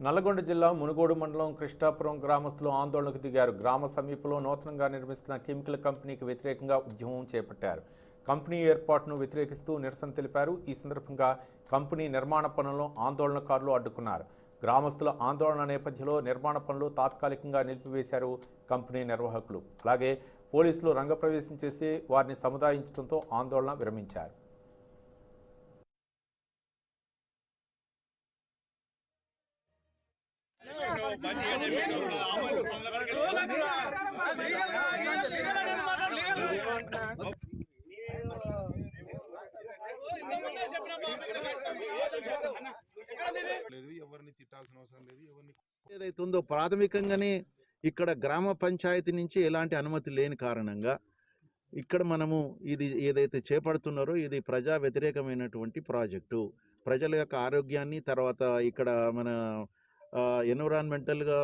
నల్లగొండ జిల్లా మునుగోడు మండలం కృష్ణాపురం గ్రామస్తులు ఆందోళనకు దిగారు. గ్రామ సమీపంలో నూతనంగా నిర్మిస్తున్న కెమికల్ కంపెనీకి వ్యతిరేకంగా ఉద్యమం చేపట్టారు. కంపెనీ ఏర్పాటును వ్యతిరేకిస్తూ నిరసన తెలిపారు. ఈ సందర్భంగా కంపెనీ నిర్మాణ పనులను ఆందోళనకారులు అడ్డుకున్నారు. గ్రామస్తుల ఆందోళన నేపథ్యంలో నిర్మాణ పనులు తాత్కాలికంగా నిలిపివేశారు కంపెనీ నిర్వాహకులు. అలాగే పోలీసులు రంగప్రవేశం చేసి వారిని సముదాయించడంతో ఆందోళన విరమించారు. ఏదైతుందో ప్రాథమికంగానే ఇక్కడ గ్రామ పంచాయతీ నుంచి ఎలాంటి అనుమతి లేని కారణంగా ఇక్కడ మనము ఇది ఏదైతే చేపడుతున్నారో ఇది ప్రజా వ్యతిరేకమైనటువంటి ప్రాజెక్టు. ప్రజల యొక్క ఆరోగ్యాన్ని తర్వాత ఇక్కడ మన ఎన్విరాన్మెంటల్గా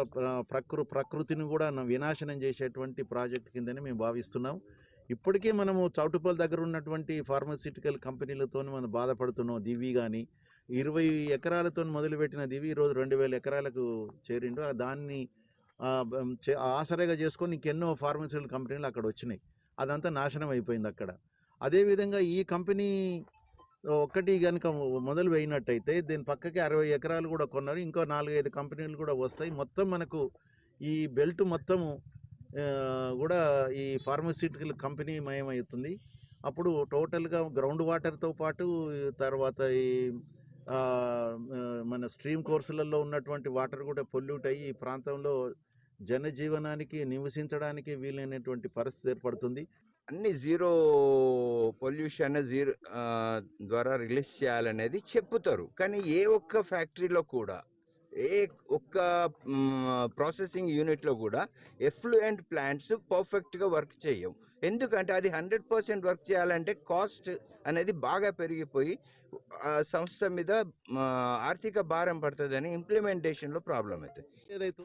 ప్రకృతిని కూడా వినాశనం చేసేటువంటి ప్రాజెక్ట్ కిందని మేము భావిస్తున్నాం. ఇప్పటికే మనము చౌటుపల్లి దగ్గర ఉన్నటువంటి ఫార్మాస్యూటికల్ కంపెనీలతో మనం బాధపడుతున్నాం. దివి కానీ 20 ఎకరాలతో మొదలుపెట్టిన దివి ఈరోజు 2000 ఎకరాలకు చేరిండు. దాన్ని ఆసరాగా చేసుకొని ఇంకెన్నో ఫార్మాస్యూటికల్ కంపెనీలు అక్కడ వచ్చినాయి. అదంతా నాశనం అయిపోయింది అక్కడ. అదేవిధంగా ఈ కంపెనీ ఒక్కటి కనుక మొదలు వేయినట్టయితే దీని పక్కకి 60 ఎకరాలు కూడా కొన్నారు. ఇంకో 4-5 కంపెనీలు కూడా వస్తాయి. మొత్తం మనకు ఈ బెల్ట్ మొత్తము కూడా ఈ ఫార్మాస్యూటికల్ కంపెనీ మయమవుతుంది. అప్పుడు టోటల్గా గ్రౌండ్ వాటర్తో పాటు తర్వాత ఈ మన స్ట్రీమ్ కోర్సులలో ఉన్నటువంటి వాటర్ కూడా పొల్యూట్ అయ్యి ఈ ప్రాంతంలో జనజీవనానికి నివసించడానికి వీలైనటువంటి పరిస్థితి ఏర్పడుతుంది. అన్ని జీరో పొల్యూషన్ ద్వారా రిలీజ్ చేయాలనేది చెప్తారు. కానీ ఏ ఒక్క ఫ్యాక్టరీలో కూడా ఏ ఒక్క ప్రాసెసింగ్ యూనిట్లో కూడా ఎఫ్లూయెంట్ ప్లాంట్స్ పర్ఫెక్ట్గా వర్క్ చేయవు. ఎందుకంటే అది 100% వర్క్ చేయాలంటే కాస్ట్ అనేది బాగా పెరిగిపోయి సంస్థ మీద ఆర్థిక భారం పడుతుందని ఇంప్లిమెంటేషన్లో ప్రాబ్లం అవుతుంది. ఏదైతే